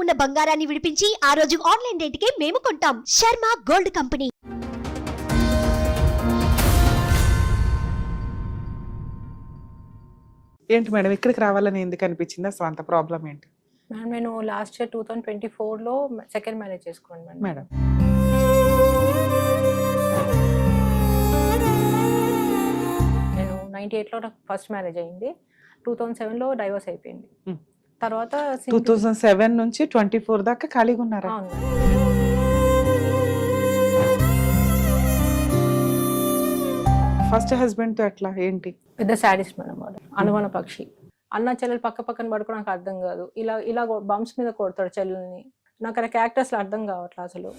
ఉన్న బంగారాన్ని విడిపించి ఆ రోజు ఆన్లైన్ రేటుకే మేము కొంటాం. Sharma gold company. ఏంటి మేడం ఇక్కడికి రావాలని ఎందుకు అనిపించింది? అసలు అంత ప్రాబ్లం ఏంటి మేడం? నేను లాస్ట్ ఇయర్ 2024లో సెకండ్ మ్యారేజ్ చేసుకున్నాను మేడం. నేను 98లో నాకు ఫస్ట్ మ్యారేజ్ అయింది. 2007లో డైవర్స్ అయిపోయింది. తర్వాత 2007 నుంచి 24 దాకా ఖాళీగా ఉన్నారా? అవును. ఫస్ట్ హస్బెండ్ తో ఎట్లా ఏంటి? పెద్ద సాడిస్ట్ మేడం వాడు. అనుమాన పక్షి. అన్న చెల్లెలు పక్క పక్కన పడుకో నాకు అర్థం కాదు. ఇలా ఇలా బంప్స్ మీద కొడతాడు చెల్లెల్ని. నాకు అక్కడ క్యారెక్టర్స్ అర్థం కావట్లేదు అసలు.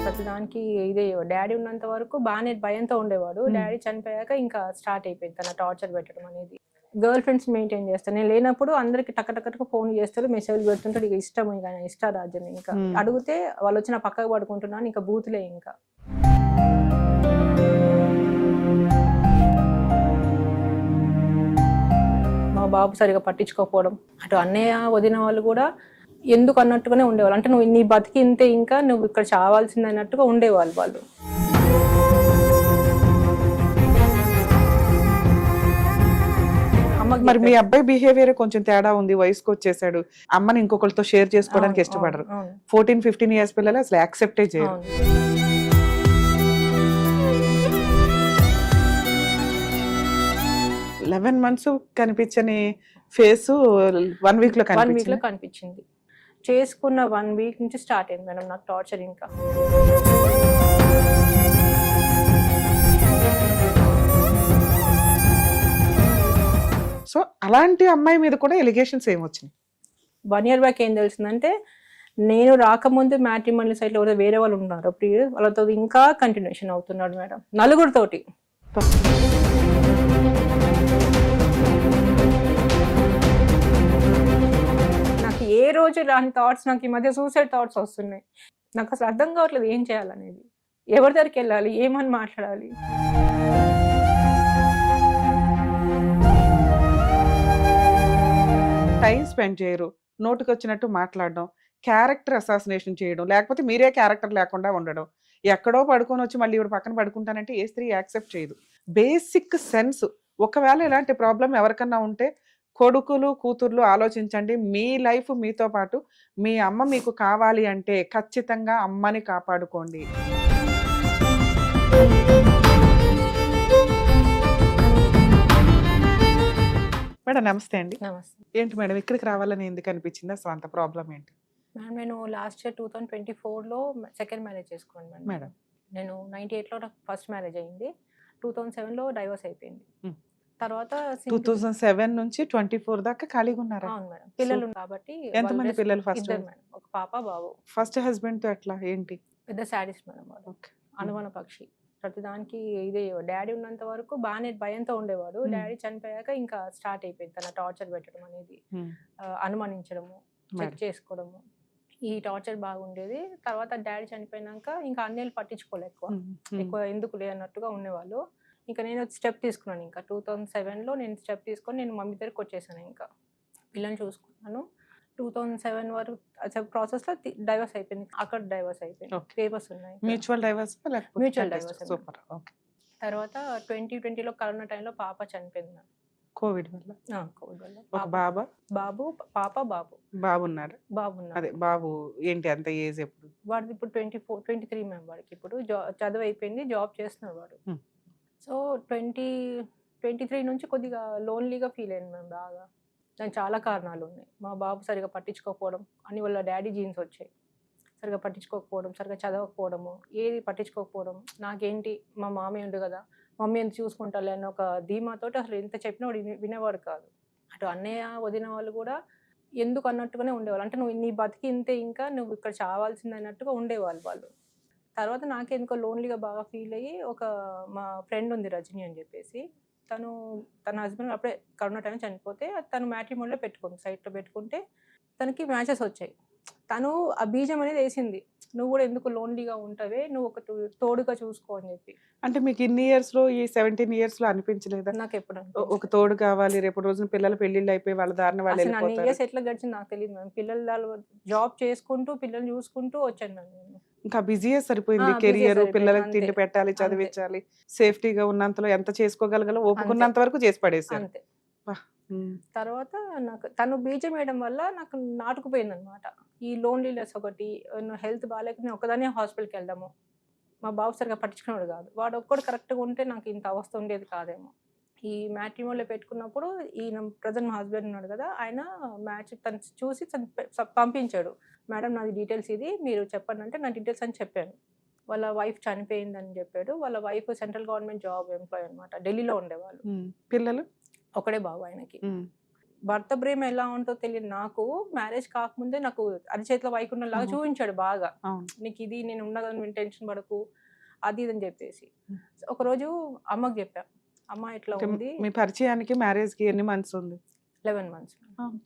ప్రతిదానికి ఇదే డాడీ ఉన్నంత వరకు బాగానే భయంతో ఉండేవాడు. డాడీ చనిపోయాక ఇంకా స్టార్ట్ అయిపోయింది తన టార్చర్ పెట్టడం అనేది. గర్ల్ ఫ్రెండ్స్ మెయింటైన్ చేస్తాను. నేను లేనప్పుడు అందరికి టక్కటక్కకు ఫోన్ చేస్తారు, మెసేజ్ పెడుతుంటాడు. ఇక ఇష్టం, ఇంకా ఇష్టారాజ్యం. ఇంకా అడిగితే వాళ్ళు వచ్చి నా పక్కకు పడుకుంటున్నాను, ఇంకా బూతులే. ఇంకా మా బాబు సరిగా పట్టించుకోకపోవడం, అటు అన్నయ్య వదిన వాళ్ళు కూడా ఎందుకు అన్నట్టుగానే ఉండేవాళ్ళు. అంటే నువ్వు నీ బతికి ఇంతే, ఇంకా నువ్వు ఇక్కడ చావాల్సింది అన్నట్టుగా ఉండేవాళ్ళు వాళ్ళు. మరి మీ అబ్బాయి బిహేవియర్ కొంచెం తేడా ఉంది, వయసుకు వచ్చేసాడు, అమ్మని ఇంకొకరితో షేర్ చేసుకోవడానికి ఇష్టపడరు. 14-15 ఇయర్స్ పిల్లలు అసలు యాక్సెప్టే చేయరు. లెవెన్ మంత్స్ కనిపించని ఫేస్ 1 వీక్ లో కనిపించింది. చేసుకున్న 1 వీక్ నుంచి స్టార్ట్ అయింది మేడం నాకు టార్చర్. ఇంకా సో అలాంటి అమ్మాయి మీద కూడా ఎలిగేషన్స్ ఏమొచ్చినాయి? 1 year బ్యాక్ ఏం తెలిసిందంటే, నేను రాకముందు మ్యాట్రిమోనియల్ సైట్లో వేరే వాళ్ళు ఉన్నారు, వాళ్ళతో ఇంకా కంటిన్యూషన్ అవుతున్నాడు మేడం, నలుగురితోటి. నాకు ఏ రోజు రాని థాట్స్ నాకు ఈ మధ్య సూసైడ్ థాట్స్ వస్తున్నాయి. నాకు అసలు అర్థం కావట్లేదు ఏం చేయాలనేది, ఎవరి దగ్గరికి వెళ్ళాలి, ఏమని మాట్లాడాలి. టైం స్పెండ్ చేయరు, నోటికి వచ్చినట్టు మాట్లాడడం, క్యారెక్టర్ అసాసినేషన్ చేయడం, లేకపోతే మీరే క్యారెక్టర్ లేకుండా ఉండడం, ఎక్కడో పడుకొని వచ్చి మళ్ళీ ఇవి పక్కన పడుకుంటానంటే ఏ స్త్రీ యాక్సెప్ట్ చేయదు. Basic sense. ఒకవేళ ఇలాంటి ప్రాబ్లం ఎవరికన్నా ఉంటే కొడుకులు కూతుర్లు ఆలోచించండి. మీ లైఫ్ మీతో పాటు మీ అమ్మ మీకు కావాలి అంటే ఖచ్చితంగా అమ్మని కాపాడుకోండి. మేడం నమస్తే అండి. నమస్తే. ఏంటి మేడం ఇక్కడికి రావాలని ఎందుకు అనిపించింది? అసలు అంత ప్రాబ్లం ఏంటి? మేడం నేను లాస్ట్ ఇయర్ 2024లో సెకండ్ మ్యారేజ్ చేసుకున్నాను మేడం. నేను 98లో నాకు ఫస్ట్ మ్యారేజ్ అయింది. 2007లో డైవర్స్ అయిపోయింది. తర్వాత 2007 నుంచి 24 దాకా ఖాళీగా ఉన్నారా? అవును మేడం. పిల్లలు కాబట్టి. ఎంతమంది పిల్లలు? ఫస్ట్ మేడం, ఒక పాప బాబు. ఫస్ట్ హస్బెండ్ తో ఎట్లా ఏంటి? పెద్ద సాడిస్ట్ మేడం వాడు. అనుమాన పక్షి. ప్రతిదానికి ఇదే డాడీ ఉన్నంత వరకు బాగానే భయంతో ఉండేవాడు. డాడీ చనిపోయాక ఇంకా స్టార్ట్ అయిపోయింది తన టార్చర్ పెట్టడం అనేది. అనుమానించడము, చెక్ చేసుకోవడము, ఈ టార్చర్ బాగుండేది. తర్వాత డాడీ చనిపోయినాక ఇంకా అన్నయ్యలు పట్టించుకోలే, ఎక్కువ ఎందుకులే అన్నట్టుగా ఉండేవాళ్ళు. ఇంకా నేను స్టెప్ తీసుకున్నాను. ఇంకా 2007లో నేను స్టెప్ తీసుకొని నేను మమ్మీ దగ్గరికి వచ్చేసాను. ఇంకా పిల్లల్ని చూసుకున్నాను. 2007 వరకు ప్రాసెస్ లో డైవర్స్ అయిపోయింది. అక్కడ డైవర్స్ అయిపోయింది, పేపర్స్ ఉన్నాయి. Mutual divorce? Mutual divorce. Super. Okay. తర్వాత 2020లో కరోనా టైంలో పాప చనిపోయింది. కోవిడ్ వల్ల? కోవిడ్ వల్ల. ఒక బాబు బాబున్నారు. అదే బాబు ఏంటి అంత ఏజ్ ఎప్పుడు? వాడిది ఇప్పుడు 23 మేము. వాడికి ఇప్పుడు చదువు అయిపోయింది, జాబ్ చేస్తున్నాడు వాడు. సో 2023 నుంచి కొద్దిగా లోన్లీగా ఫీల్ అయింది మేము బాగా. దానికి చాలా కారణాలు ఉన్నాయి. మా బాబు సరిగా పట్టించుకోకపోవడం, అని వాళ్ళ డాడీ జీన్స్ వచ్చాయి. సరిగా పట్టించుకోకపోవడం, సరిగా చదవకపోవడము, ఏది పట్టించుకోకపోవడం. నాకేంటి మా మామయ్య ఉండు కదా, మమ్మీ ఎంత చూసుకుంటాలే అన్న ఒక ధీమాతో అసలు ఎంత చెప్పినా వాడు వినేవాడు కాదు. అటు అన్నయ్య వదిన వాళ్ళు కూడా ఎందుకు అన్నట్టుగానే ఉండేవాళ్ళు. అంటే నువ్వు నీ బతికి ఇంతే, ఇంకా నువ్వు ఇక్కడ చావాల్సింది అన్నట్టుగా ఉండేవాళ్ళు వాళ్ళు. తర్వాత నాకెందుకో లోన్లీగా బాగా ఫీల్ అయ్యి, ఒక మా ఫ్రెండ్ ఉంది రజని అని చెప్పేసి, తన హస్బెండ్ అప్పుడే కరోనా టైం చనిపోతే తను మ్యాట్రిమోనిలో పెట్టుకుంది, సైట్లో పెట్టుకుంటే తనకి మ్యాచెస్ వచ్చాయి. తను ఆ బీజం అనేది వేసింది, నువ్వు కూడా ఎందుకు లోన్లీగా ఉంటావే, నువ్వు ఒక తోడుగా చూసుకో అని చెప్పి. అంటే మీకు ఇన్ని ఇయర్స్ లో, ఈ 17 ఇయర్స్ లో అనిపించలేదా నాకు ఎప్పుడు ఒక తోడు కావాలి, రేపు రోజున పిల్లల పెళ్లిళ్ళు అయిపోయి వాళ్ళ దారిన వాళ్ళు అసలు అన్ని వెళ్ళిపోతారు? ఇయర్స్ ఎట్లా గడిచింది నాకు తెలియదు మ్యామ్. పిల్లలు జాబ్ చేసుకుంటూ పిల్లల్ని చూసుకుంటూ వచ్చాను మ్యామ్ నేను. ఇంకా బిజీయే సరిపోయింది. బిజీ కెరియర్, సరిపోయింది పిల్లలకి అంతే. తిండి పెట్టాలి, అంతే చదివించాలి, సేఫ్టీగా ఉన్నంతలో ఎంత చేసుకోగలగలో అంతే ఓపుకున్నంత వరకు చేసి పడేశారు. అంతే. వా! హ్మ్. తర్వాత నాకు తను బీజం వేయడం వల్ల నాకు నాటుకుపోయిందనమాట. ఈ లోన్లీనెస్ ఒకటి, హెల్త్ బాగాలేక నేను ఒక్కదాన్నే హాస్పిటల్‌కి వెళ్ళడము. మా బాబు సరిగ్గా పట్టించుకునేవాడు కాదు. వాడు ఒక్కడు కరెక్ట్‌గా ఉంటే నాకు ఇంత అవస్థ ఉండేది కాదేమో. ఈ మ్యాట్రిమోనిలో పెట్టుకున్నప్పుడు ఈయన ప్రెజెంట్ మా హస్బెండ్ ఉన్నాడు కదా! ఆయన మ్యాచ్ తను చూసి పంపించాడు. మేడం నాది డీటెయిల్స్ ఇది, మీరు చెప్పండి అంటే నా డీటెయిల్స్ అని చెప్పాను. వాళ్ళ వైఫ్ చనిపోయిందని చెప్పాడు. వాళ్ళ wife central government job employee అనమాట. ఢిల్లీలో ఉండేవాళ్ళు. పిల్లలు? ఒకడే బాబు ఆయనకి. భర్త ప్రేమ ఎలా ఉంటో తెలియదు నాకు. మ్యారేజ్ కాకముందే నాకు అరిచేతిలో వైకుంఠంలాగా చూపించాడు బాగా. నీకు ఇది నేను ఉన్నదని టెన్షన్ పడకు, అది ఇది అని చెప్పేసి. ఒకరోజు అమ్మకి చెప్పా, అమ్మ ఇట్లా ఉంది. మీ పరిచయానికి మ్యారేజ్ కి ఎన్ని మంత్స్ ఉంది? 11 months.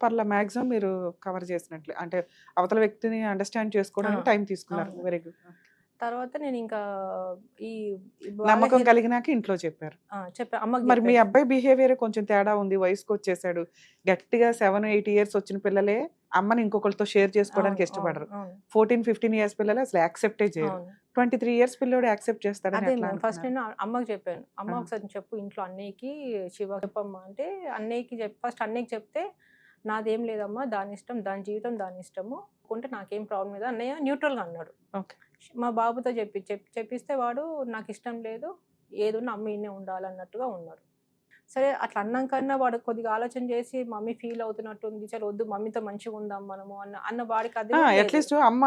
పర్లా మాక్సిమం మీరు కవర్ చేసినట్లే, అంటే అవతల వ్యక్తిని అండర్స్టాండ్ చేసుకోవడానికి టైం తీసుకున్నారు. Very good. తర్వాత నేను ఇంకా ఈ నమ్మకం కలిగినాక ఇంట్లో చెప్పారు. చెప్పా అమ్మకి. మరి మీ అబ్బాయి బిహేవియర్ కొంచెం తేడా ఉంది, వయసుకు వచ్చేసాడు. గట్టిగా 7-8 ఇయర్స్ వచ్చిన పిల్లలే అమ్మని ఇంకొకరితో షేర్ చేసుకోవడానికి ఇష్టపడరు. 14-15 ఇయర్స్ పిల్లలు అసలు యాక్సెప్టే చేయరు. 23 ఇయర్స్ పిల్లోడు యాక్సెప్ట్ చేస్తాడని అదే ఎట్లా ఫస్ట్ అనుకున్నారు? నేను అమ్మకి చెప్పాను. అమ్మ ఒకసారి చెప్పు ఇంట్లో అన్నయ్యకి, శివ చెప్పమ్మా అంటే అన్నయ్యకి ఫస్ట్ అన్నయ్యకి చెప్తే నాదేం లేదమ్మా, దాని ఇష్టం, దాని జీవితం దాని ఇష్టము, కొంటే నాకేం ప్రాబ్లం లేదు అన్నయ్య న్యూట్రల్గా అన్నాడు. ఓకే. మా బాబుతో చెప్పిస్తే వాడు నాకు ఇష్టం లేదు, ఏదున్నా అమ్మ ఈయనే ఉండాలన్నట్టుగా ఉన్నాడు. సరే అట్లా అన్నాకన్నా వాడు కొద్దిగా ఆలోచన చేసి మమ్మీ ఫీల్ అవుతున్నట్టుంది, చలో వద్దు మమ్మీతో మంచిగా ఉందాం మనము అన్న వాడికి అది అట్లీస్ట్ అమ్మ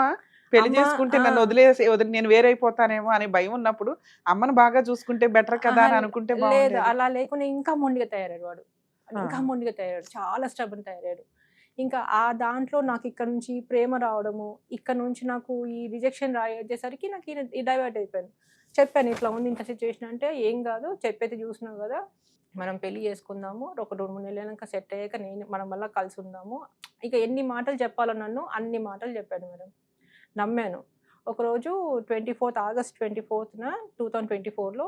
పెళ్లి చేసుకుంటే నన్ను వదిలేసి నేను వేరైపోతానేమో అనే భయం ఉన్నప్పుడు అమ్మను బాగా చూసుకుంటే బెటర్ కదా అని అనుకుంటే లేదు. బాగుండేది. అలా లేకుండా ఇంకా మొండిగా తయారయ్యాడు వాడు. ఇంకా మొండిగా తయారయ్యాడు. చాలా స్టబన్ తయారయ్యాడు. ఇంకా ఆ దాంట్లో నాకు ఇక్కడ నుంచి ప్రేమ రావడము, ఇక్కడ నుంచి నాకు ఈ రిజెక్షన్ వచ్చేసరికి నాకు ఈ డైవర్ట్ అయిపోయాను. చెప్పాను ఇట్లా ఉంది ఇంత సిచ్యువేషన్ అంటే, ఏం కాదు చెప్పైతే చూసినావు కదా, మనం పెళ్లి చేసుకుందాము, ఒక 2-3 నెలలక సెట్ అయ్యాక మనం మళ్ళీ కలిసి ఉందాము. ఇక ఎన్ని మాటలు చెప్పాలో నన్ను అన్ని మాటలు చెప్పాడు మేడం. నమ్మాను. ఒకరోజు ఆగస్ట్ 24న 2024లో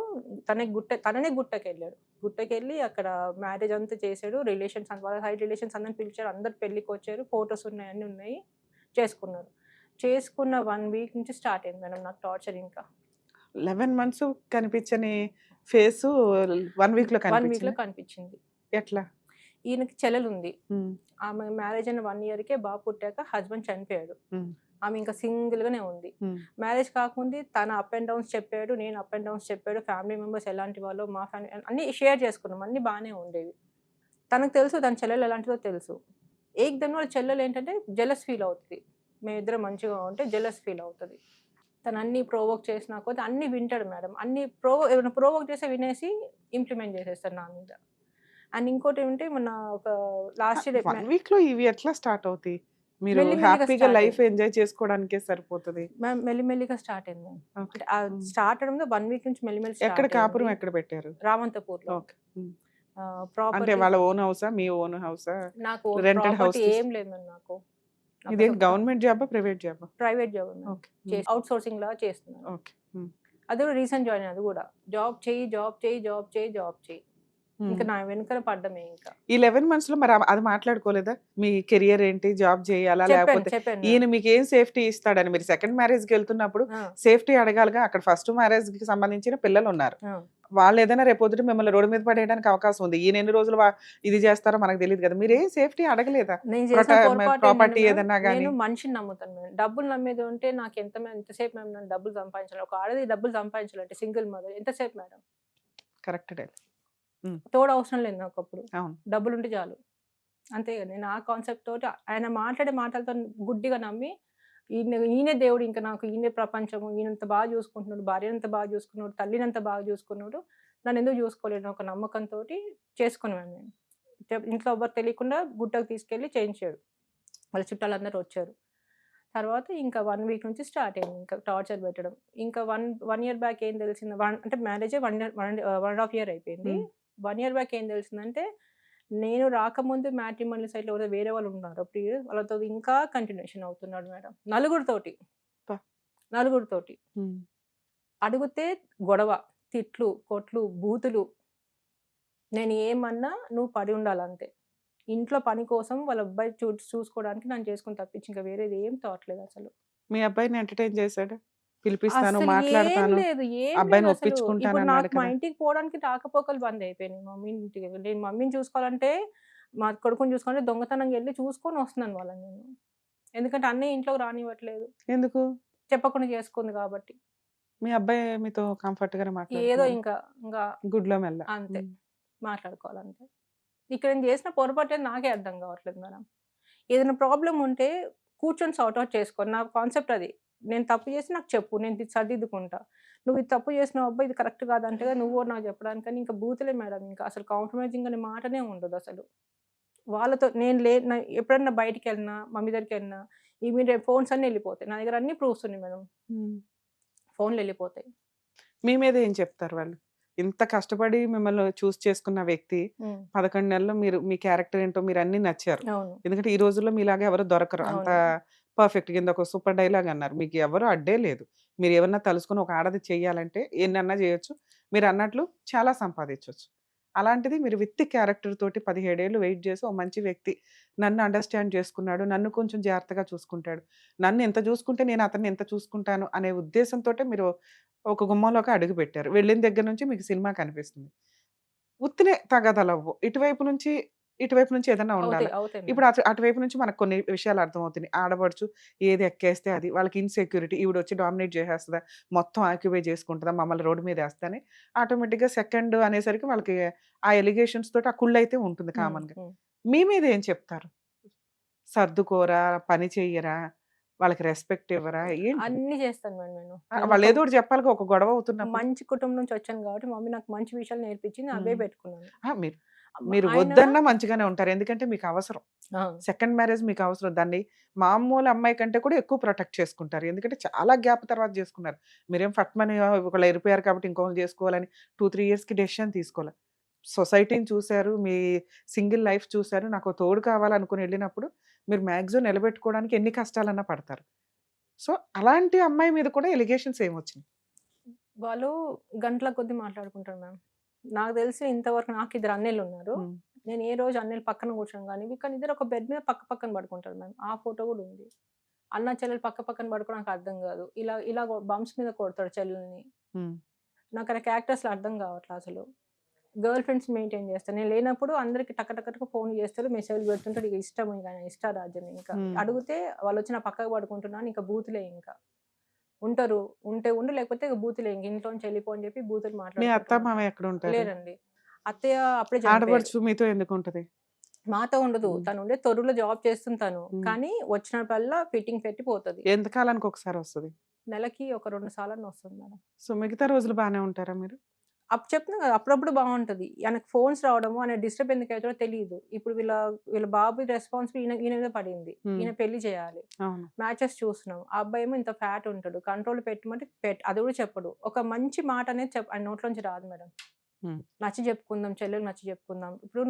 తననే గుట్టకెళ్ళాడు. గుట్టకెళ్ళి అక్కడ మ్యారేజ్ అంతా చేశాడు. రిలేషన్స్ వాళ్ళ సైడ్ రిలేషన్స్ అందరిని పిలిచారు. అందరు పెళ్ళికి వచ్చారు. ఫొటోస్ ఉన్నాయి, అన్నీ ఉన్నాయి. చేసుకున్నారు. చేసుకున్న 1 week నుంచి స్టార్ట్ అయింది మేడం నాకు టార్చర్. ఇంకా 11 months కనిపించని ఫేస్ 1 week లో కనిపించింది. ఎట్లా? ఈయనకి చెల్లెలు ఉంది. ఆమె మ్యారేజ్ అయిన 1 yearకే బాబు పుట్టాక హస్బెండ్ చనిపోయాడు. ఆమె ఇంకా సింగిల్ గానే ఉంది. మ్యారేజ్ కాకముందు తన అప్ అండ్ డౌన్స్ చెప్పాడు, నేను అప్ అండ్ డౌన్స్ చెప్పాడు. ఫ్యామిలీ మెంబర్స్ ఎలాంటి వాళ్ళు, మా ఫ్యామిలీ అన్ని షేర్ చేసుకున్నాం. అన్ని బాగానే ఉండేవి. తనకు తెలుసు తన చెల్లెలు ఎలాంటిదో తెలుసు. ఏకదమ్ వాళ్ళ చెల్లెలు ఏంటంటే జెలస్ ఫీల్ అవుతుంది. మేమిద్దరం మంచిగా ఉంటే జెలస్ ఫీల్ అవుతుంది. తను అన్ని ప్రోవోక్ చేసినా కొద్ది అన్ని వింటాడు మేడం. అన్ని ఏమైనా ప్రోవోక్ చేస్తే వినేసి ఇంప్లిమెంట్ చేసేస్తాడు నా మీద. అండ్ ఇంకోటి ఏంటంటే మొన్న ఒక లాస్ట్ 1 week లో ఇవి ఎట్లా స్టార్ట్ అవుతాయి? మీరు మెల్లిమెల్లిగా హ్యాపీగా start లైఫ్ ఎంజాయ్ చేసుకోవడానికే సరిపోతుంది. మెల్లిమెల్లిగా స్టార్ట్ అయింది. అంటే స్టార్ట్ అవడంలో 1 week నుంచి మెల్లిమెల్లి ఎక్కడ కాపురం ఎక్కడ పెట్టారు? రామంతపూర్లో. ఓకే. అంటే ప్రాపర్టీ వాళ్ళ ఓన్ హౌసా, మీ ఓన్ హౌసా, నాకు రెంటెడ్ హౌస్? ఏం లేదు మేడం. నాకు ఇదేంటి గవర్నమెంట్ జాబా, ప్రైవేట్ జాబా? Private job okay. Out sourcing లాగా చేస్తున్నాను. ఓకే. అది కూడా రీసెంట్ జాయిన్. అది కూడా జాబ్ చేయి ఇంకా నా వెనకాల పడ్డమే. ఇంకా ఈ 11 months లో మరి అది మాట్లాడుకోలేదా? మీ కెరియర్ ఏంటి, జాబ్ చేయాలా లేకపోతే చెప్పాను. ఈయన మీకు ఏం సేఫ్టీ ఇస్తాడని? మీరు సెకండ్ మ్యారేజ్ కి వెళ్తున్నప్పుడు సేఫ్టీ అడగాలిగా. అక్కడ ఫస్ట్ మ్యారేజ్ కి సంబంధించిన పిల్లలు ఉన్నారు. వాళ్ళు ఏదైనా రేపొద్దుట మిమ్మల్ని రోడ్డు మీద పడేయడానికి అవకాశం ఉంది. ఈయన ఎన్ని రోజులు ఇది చేస్తారో మనకు తెలియదు కదా. మీరు ఏం సేఫ్టీ అడగలేదా? నేను చేసిన పొరపాటు ప్రాపర్టీ ఏంటంటే ఏదన్నా కానీ నేను మనిషిని నమ్ముతాను మేడం. డబ్బులు నమ్మేది ఉంటే నాకు ఎంతసేపు మేడం నన్ను డబ్బులు సంపాదించాలి. ఒక ఆడది డబ్బులు సంపాదించాలంటే సింగిల్ మదర్ ఎంతసేపు మేడం? కరెక్ట్. తోడు అవసరం లేదు నాకు. అప్పుడు అవును, డబ్బులు ఉంటే చాలు, అంతే కదా. నేను ఆ కాన్సెప్ట్ తోటి ఆయన మాట్లాడే మాటలతో గుడ్డిగా నమ్మి ఈయనే దేవుడు, ఇంకా నాకు ఈయనే ప్రపంచము, ఈయనంత బాగా చూసుకుంటున్నాడు, భార్యనంత బాగా చూసుకున్నాడు, తల్లినంత బాగా చూసుకున్నాడు, నన్ను ఎందుకు చూసుకోలేను ఒక నమ్మకంతో చేసుకున్నాను నేను. ఇంట్లో ఎవరు తెలియకుండా గుట్టకు తీసుకెళ్ళి చేయించాడు. వాళ్ళ చుట్టాలందరూ వచ్చారు. తర్వాత ఇంకా 1 week నుంచి స్టార్ట్ అయింది ఇంకా టార్చర్ పెట్టడం. ఇంకా వన్ ఇయర్ బ్యాక్ ఏం తెలిసింది, అంటే మ్యారేజ్ 1.5 year అయిపోయింది. 1 year బ్యాక్ ఏం తెలిసిందంటే, నేను రాకముందు మ్యాట్రిమోనియల్ సైట్లో వేరే వాళ్ళు ఉన్నారు వాళ్ళతో ఇంకా కంటిన్యూషన్ అవుతున్నాడు మేడం, నలుగురితోటి. నలుగురితోటి. ఉమ్. అడిగితే గొడవ, తిట్లు, కొట్లు, బూతులు. నేను ఏమన్నా నువ్వు పడి ఉండాలంతే. ఇంట్లో పని కోసం వాళ్ళ అబ్బాయి చూసుకోవడానికి నన్ను చేసుకొని తప్పించి ఇంకా వేరేది ఏం థాట్ లేదసలు. మీ అబ్బాయిని ఎంటర్టైన్ చేశాడు, పిలిపిస్తాను అస్సలు ఏం మాట్లాడతాను లేదు. ఏం అబ్బాయిని లేదసలు. ఒప్పించుకుంటాను ఇప్పుడు అన్నాడు నాకు మా కదా. ఇంటికి పోవడానికి రాకపోకలు బందయిపోయినాయి మమ్మీ ఇంటికి. నేను మమ్మీని చూసుకోవాలంటే, మా కొడుకుని చూసుకోవాలంటే దొంగతనంగా ఎళ్లి చూసుకొని వస్తున్నాను వాళ్ళని నేను. ఎందుకంటే అన్నయ్య ఇంట్లోకి రానివ్వట్లేదు. ఎందుకు? చెప్పకుండా చేసుకుంది కాబట్టి. మీ అబ్బాయి మీతో కంఫర్ట్ గానే ఏదో మాట్లాడుతున్నాడు, ఇంకా గుడ్లో మెల్ల. అంతే. ఉమ్. మాట్లాడుకోవాలంతే. ఇక్కడ నేను చేసిన పొరపాటేంటి నాకే అర్థం కావట్లేదు మేడం. ఏదైనా ప్రాబ్లమ్ ఉంటే కూర్చొని సార్ట్ ఔట్ చేసుకో. నా కాన్సెప్ట్ అది. నేను తప్పు చేసి నాకు చెప్పు. నేను ఇది సరిదిద్దుకుంటా. నువ్వు ఇది తప్పు చేసినావు అబ్బా! ఇది కరెక్ట్ కాదంటేగా నువ్వు నాకు చెప్పడానికని ఇంకా బూతులే మేడం ఇంకా. అసలు కాంప్రమైజింగ్ అనే మాటనే ఉండదసలు. వాళ్ళతో నేను ఎప్పుడన్నా బయటికెళ్ళినా, మమ్మీ దగ్గరికెళ్ళినా ఇమ్మీడియేట్ ఫోన్స్ అన్నీ ఎళ్ళిపోతాయి. నా దగ్గర అన్ని ప్రూఫ్స్ ఉన్నాయి మేడం. ఉమ్. ఫోన్‌లు ఎళ్ళిపోతాయి. మీ మీద ఏం చెప్తారు వాళ్ళు? ఇంత కష్టపడి మిమ్మల్ని చూస్ చేసుకున్న వ్యక్తి 11 నెలల్లో మీరు మీ క్యారెక్టర్ ఏంటో మీరు అన్ని నచ్చారు. అవును. ఎందుకంటే ఈ రోజుల్లో మీలాగా ఎవరు దొరకరు అంత అవును. పర్ఫెక్ట్. కింద ఒక సూపర్ డైలాగ్ అన్నారు, మీకు ఎవరు అడ్డే లేదు. మీరు ఏమన్నా తలుసుకొని ఒక ఆడది చెయ్యాలంటే ఎన్నన్నా చేయొచ్చు. మీరు అన్నట్లు చాలా సంపాదించవచ్చు. అలాంటిది మీరు విత్ క్యారెక్టర్ తోటి 17 ఏళ్ళు వెయిట్ చేసి ఓ మంచి వ్యక్తి నన్ను అండర్స్టాండ్ చేసుకున్నాడు, నన్ను కొంచెం జాగ్రత్తగా చూసుకుంటాడు, నన్ను ఎంత చూసుకుంటే నేను అతన్ని ఎంత చూసుకుంటాను అనే ఉద్దేశంతో మీరు ఒక గుమ్మంలోకి అడుగు పెట్టారు. వెళ్ళిన దగ్గర నుంచి మీకు సినిమా కనిపిస్తుంది. ఉత్తినే తగాదాలవ్వు. ఇటువైపు నుంచి ఏదన్నా ఉండాలి. అవుతాయి మేడం. ఇప్పుడు అటువైపు నుంచి మనకు కొన్ని విషయాలు అర్థమవుతున్నాయి. ఆడపడుచు ఏది ఎక్కేస్తే అది. వాళ్ళకి ఇన్‌సెక్యూరిటీ. ఈవిడొచ్చి డామినేట్ చేసేస్తదా, మొత్తం ఆక్యుపై చేసుకుంటదా, మమ్మల్ని రోడ్డు మీద ఏస్తదని ఆటోమేటిక్‌గా సెకండ్ అనేసరికి వాళ్ళకి ఆ ఎలిగేషన్స్ తోటి ఆ కుళ్ళైతే ఉంటుంది హ్మ్. కామన్‌గా. హ్మ్. మీ మీద ఏం చెప్తారు? సర్దుకోరా, పని చెయ్యరా, వాళ్ళకి రెస్పెక్ట్ ఇవ్వరా, ఏంటి? అన్నీ చేస్తాను మేడం నేను. వాళ్ళు నేనొక ఏదో ఒకటి చెప్పాలిగా ఒక గొడవ అవుతున్నప్పుడు. మంచి కుటుంబం నుంచి వచ్చాను కాబట్టి మమ్మీ నాకు మంచి విషయాలు నేర్పించింది. అవే హ్మ్. పెట్టుకున్నాను. ఆ! మీరు ఆయన వద్దన్నా మంచిగానే ఉంటారు. ఎందుకంటే మీకు అవసరం. ఆ! సెకండ్ మ్యారేజ్ మీకు అవసరం. దాన్ని మామూలు అమ్మాయి కంటే కూడా ఎక్కువ ప్రొటెక్ట్ చేసుకుంటారు. ఎందుకంటే చాలా గ్యాప్ తర్వాత చేసుకున్నారు. మీరేం ఫట్మని ఒకళ్ళు ఎళ్ళిపోయారు కాబట్టి ఇంకొకళ్ళని చేసుకోవాలని 2, 3 ఇయర్స్‌కి డెసిషన్ తీసుకోలే. సొసైటీని చూసారు. మీ సింగిల్ లైఫ్ చూసారు. నాకో తోడు కావాలనుకుని ఎళ్ళినప్పుడు మీరు మాక్సిమం నిలబెట్టుకోవడానికి ఎన్ని కష్టాలన్నా పడతారు. సో, అలాంటి అమ్మాయి మీద కూడా ఎలిగేషన్స్ ఏమొచ్చినాయి? వాళ్ళు గంటల కొద్దీ మాట్లాడుకుంటారు మ్యామ్. నాకు తెలిసి ఇంతవరకు నాకు ఇద్దరు అన్నయ్యలున్నారు. హ్మ్. నేను ఏ రోజు అన్నయ్యలు పక్కన కూర్చోను గానీ, కానీ ఇద్దరు ఒక బెడ్ మీద పక్క పక్కన పడుకుంటారు మ్యామ్. ఆ ఫోటో గూడా ఉంది. అన్న, చెల్లెలు పక్క పక్కన పడుకోవడం నాకు అర్థం గాదు. ఇలా బంప్స్ మీద కొడతాడు చెల్లెల్ని. హ్మ్. నాకు ఆయన క్యారెక్టర్స్‌లో అర్థం కావట్లే అసలు. గర్ల్ ఫ్రెండ్స్ మెయింటైన్ చేస్తాను. నేను లేనప్పుడు అందరికి టక టక టక ఫోన్‌లు చేస్తారు, మెసేజ్‌లు పెడుతుంటాడు. ఇక ఇష్టం ఇక ఆయన ఇష్టారాజ్యం ఇంకా. హ్మ్. అడిగితే వాళ్ళొచ్చి నా పక్కకు పడుకుంటున్నా అని ఇంక బూతులే ఇంకా. ఉంటారు. ఉంటే ఉండు లేకపోతే ఇక బూతులే ఇంక ఇంట్లోంచి వెళ్ళిపో అని చెప్పి బూతులు మీ మాట్లాడుకుంటూ అత్త, మామ ఉంటారు. ఎక్కడుంటారు? లేరండి. అత్తయ్య అప్పుడే చనిపోయారు. ఆడపడుచు మీతో ఎందుకుంటది? మాతో ఉండదు. హ్మ్. తనుండే తొర్రూరులో జాబ్ చేస్తుంది తను. హ్మ్. కానీ వచ్చినప్పుడల్లా ఫిట్టింగ్ పెట్టి పోతది. ఎంత కాలానికి ఒకసారి వస్తది? నెలకి ఒక 2 సార్లన్నా వస్తుంది మేడం. సో, మిగతా రోజులు బానే ఉంటారా మీరు? చెప్తున్నా కదా! అప్పుడప్పుడు బావుంటది. ఆయనకు ఫోన్స్ రావడము, ఆయన డిస్టర్బ్ ఎందుకయితాడో తెలీదు. ఇప్పుడు వీళ్ళ బాబు రెస్పాన్సిబుల్ ఈయన మీద పడింది. హ్మ్. ఈయన పెళ్లి చేయాలి. అవును. మ్యాచెస్ చూస్తున్నాం. ఆ అబ్బాయేమో ఇంత ఫ్యాట్ ఉంటాడు. కంట్రోల్‌లో పెట్టమంటే అది కూడా చెప్పడు. ఒక మంచి మాట అనేది ఆయన నోట్లోంచి రాదు మేడం. హ్మ్. నచ్చ చెప్పుకుందాం, చెల్లెలకు నచ్చ చెప్పుకుందాం. ఇప్పుడు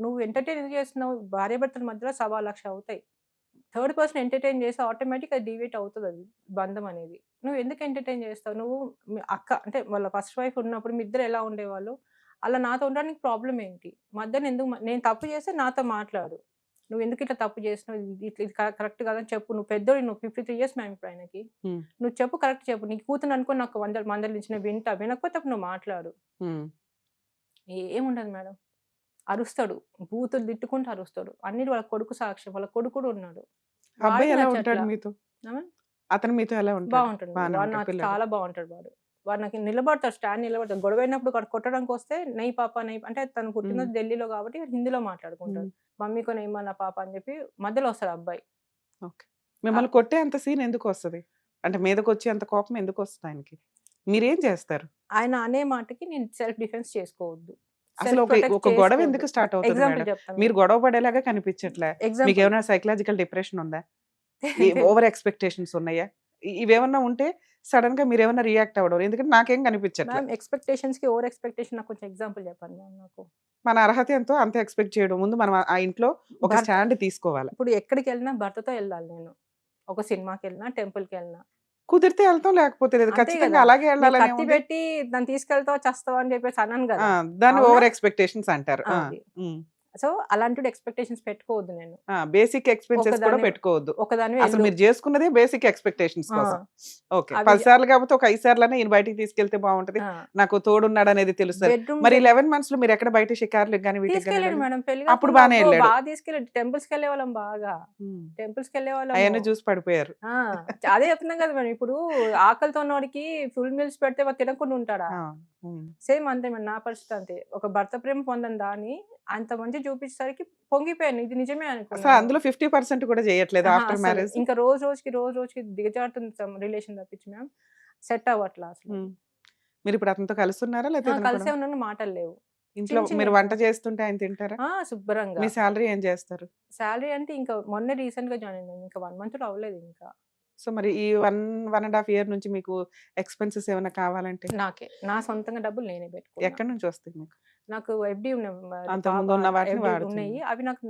నువ్వు ఎంటర్‌టైన్ ఎందుకు చేస్తున్నావు? భార్యాభర్తల మధ్యలో 1,00,000 అవుతాయి. థర్డ్ పర్సన్ ఎంటర్‌టైన్ చేస్తే ఆటోమేటిక్‌గా అది డీవియేట్ అవుతదది బంధం అనేది. నువ్వెందుకు ఎంటర్‌టైన్ చేస్తావు? నువ్వు మీ అక్క అంటే వాళ్ళ ఫస్ట్ వైఫ్ ఉన్నప్పుడు మీ ఇద్దరు ఎలా ఉండేవాళ్ళు? అలా నాతో ఉండడానికి ప్రాబ్లమ్ ఏంటి? మధ్యన ఎందుకు నేను తప్పు చేస్తే నాతో మాట్లాడు. నువ్వెందుకు ఇట్లా తప్పు చేసినావు? ఇది కరెక్ట్ కాదని చెప్పు. నువ్వు పెద్దోడివి, నువ్వు 53 ఇయర్స్ మ్యామ్ ఇప్పుడు ఆయనకి. హ్మ్. నువ్వు చెప్పు, కరెక్ట్ చెప్పు. నీ కూతురిని అనుకోని నాకు మందలించిన వింటా. వినకపోతే అప్పుడు నువ్వు మాట్లాడు. హ్మ్. ఏముండదు మేడం. అరుస్తాడు. బూతులు తిట్టుకుంటూ అరుస్తాడు. అన్నిటి వాళ్ళ కొడుకు సాక్ష్యం. వాళ్ళ కొడుకు కూడా ఉన్నాడు. అబ్బాయి వాడికి ఎలా ఉంటాడు నచ్చట్లా. మీతో? ఆ! అతను మీతో ఎలా ఉంటాడు? బావుంటాడు. బానే వాడు ఉంటాడు నాకు పిల్లాడు. చాలా బావుంటాడు వాడు. వాడు నాకు నిలబడతాడు. స్టాండ్ నిలబడతాడు. గొడవైనప్పుడు వాడు కొట్టడానికొస్తే నై పాప నై అంటే తను హ్మ్. పుట్టినది ఢిల్లీలో కాబట్టి హిందీలో హ్మ్. మాట్లాడుకుంటాడు. మమ్మీకో నైమా పాప అని చెప్పి మధ్యలో వస్తాడు అబ్బాయి. ఓకే. మిమ్మల్ని కొట్టే అంత సీన్ ఎందుకొస్తది? అంటే మీదకొచ్చే అంత కోపం ఎందుకొస్తది ఆయనకి? మీరేం చేస్తారు? ఆయన అనే మాటకి నేను సెల్ఫ్ డిఫెన్స్ చేసుకోవద్దు. అసలు సెల్ఫ్ ప్రొటెక్ట్ ఒక గొడవ చేసుకోవద్దు. ఎందుకు స్టార్ట్ అవుతది ఎగ్జాంపుల్ మేడం? చెప్తాను మీరు మేడం. గొడవ పడేలాగా కనిపించట్లే. ఎగ్జాంపుల్. మీకేమైనా సైకలాజికల్ డిప్రెషన్ ఉందా? ఓవర్ ఎక్స్‌పెక్టేషన్స్ ఉన్నాయా? ఇవేమన్నా ఉంటే సడెన్‌గా మీరేమన్నా రియాక్ట్ అవ్వడం. ఎందుకంటే నాకేం కనిపించట్లే. మ్యామ్ ఎక్స్‌పెక్టేషన్స్‌కి ఓవర్ ఎక్స్‌పెక్టేషన్ నాకు కొంచెం ఎగ్జాంపుల్ చెప్పండి మ్యామ్ నాకు. మన అర్హత ఎంతో అంతే ఎక్స్‌పెక్ట్ చేయడం. ముందు మనం ఆ ఇంట్లో ఒక భర్త స్టాండ్ తీసుకోవాలి. ఇప్పుడు ఎక్కడికెళ్ళినా భర్తతో ఎళ్ళాలి నేను. ఒక సినిమాకెళ్ళినా, టెంపుల్‌కెళ్ళినా. కుదిరితే వెళ్తాం, లేకపోతే లేదు. అంతే ఖచ్చితంగా కదా! అలాగే నీకు వెళ్ళాలనే కత్తి ఉంది. పెట్టి దాన్ని తీసుకెళ్తావా, చస్తావా అని చెప్పేసి అనను ఆ! కదా! దాన్ని అవునా? ఓవర్ ఎక్స్‌పెక్టేషన్స్ అంటారు. ఆ! అది. హ్మ్. సో, అలాంటి ఎక్స్‌పెక్టేషన్స్ పెట్టుకోవద్దు నేను. ఆ! బేసిక్ ఎక్స్‌పెన్సెస్ కూడా ఒకదాని పెట్టుకోవద్దు. ఒకదానివి అసలు ఎళ్ళు. మీరు జేసుకున్నదే బేసిక్ ఎక్స్‌పెక్టేషన్స్ ఆ! కోసం. ఓకే. అవి 10 సార్లు కాకపోతే ఒక 5 సార్లన్నా ఈయన బయటికి తీసుకెళ్తే బావుంటది. ఆ! నాకు తోడున్నాడనేది తెలుస్తది. బెడ్‌రూమ్ మరి డెక్ 11 మంత్స్‌లో మీరెక్కడ బయట షికారులకి గాని, వీటికి గాని తీసుకెళ్ళాడు వెళ్ళలేదు? మేడం. పెళ్లి అప్పుడు కాకముందు బానే అబ్బో! ఎళ్ళాడు. బాగా తీసుకెళ్ళాడు. టెంపుల్స్‌కెళ్ళేవాళ్ళం బాగా. హ్మ్. టెంపుల్స్‌కెళ్ళేవాళ్ళము. అయన్నీ చూసి పడిపోయారు. ఆ! అదే చెప్తున్నాం కదా మేడం. ఇప్పుడు ఆకలితో ఉన్నోడికి ఫుల్ మీల్స్ పెడితే వాడు తినకుండా ఉంటాడా? ఆ! హ్మ్. సేమ్ అంతే మేడం. నా పరిస్థితి అంతే. ఒక భర్త ప్రేమ పొందని దాన్ని అంత మంచిగా చూపించేసరికి పొంగిపోయాను. ఇది నిజమే అసలు అనుకున్నాను. అందులో 50% కూడా చేయట్లేదా అహా! ఆఫ్టర్ అసలు. మ్యారేజ్? ఇంకా రోజు రోజుకి దిగజారుతుంది రిలేషన్ తప్పించి మ్యామ్. సెట్ అవ్వట్లా అసలది. హ్మ్. మీరిప్పుడు అతనితో కలిసున్నారా? లేతే ఆ! ఏదైనా కలిసే గొడవ? ఉన్నాను. మాటలు లేవు. ఇంట్లో చిన్న మీరు చిన్నవి వంట మ్యామ్. చేస్తుంటే ఆయన తింటారా? ఆ! శుభ్రంగా. మీ సాలరీ ఏం చేస్తారు? సాలరీ అంటే ఇంకా మొన్నే రీసెంట్‌గా జాయిన్ అయ్యాను. ఇంకా 1 మంత్ కూడా అవ్వలేదు ఇంకా. సో, మరి ఈ 1 ½ ఇయర్ నుంచి మీకు ఎక్స్‌పెన్సెస్ ఏమన్నా కావాలంటే నాకే. నా సొంతంగా డబ్బులు నేనే పెట్టుకున్నా. ఎక్కడి నుంచి వస్తాయి మీకు? నాకు ఎఫ్‌డీ ఉన్నాయి. అంతకుముందు ఉన్న వాటిని ఎఫ్‌డీ ఉన్నాయి. వాడుతున్నారు. అవి నాకు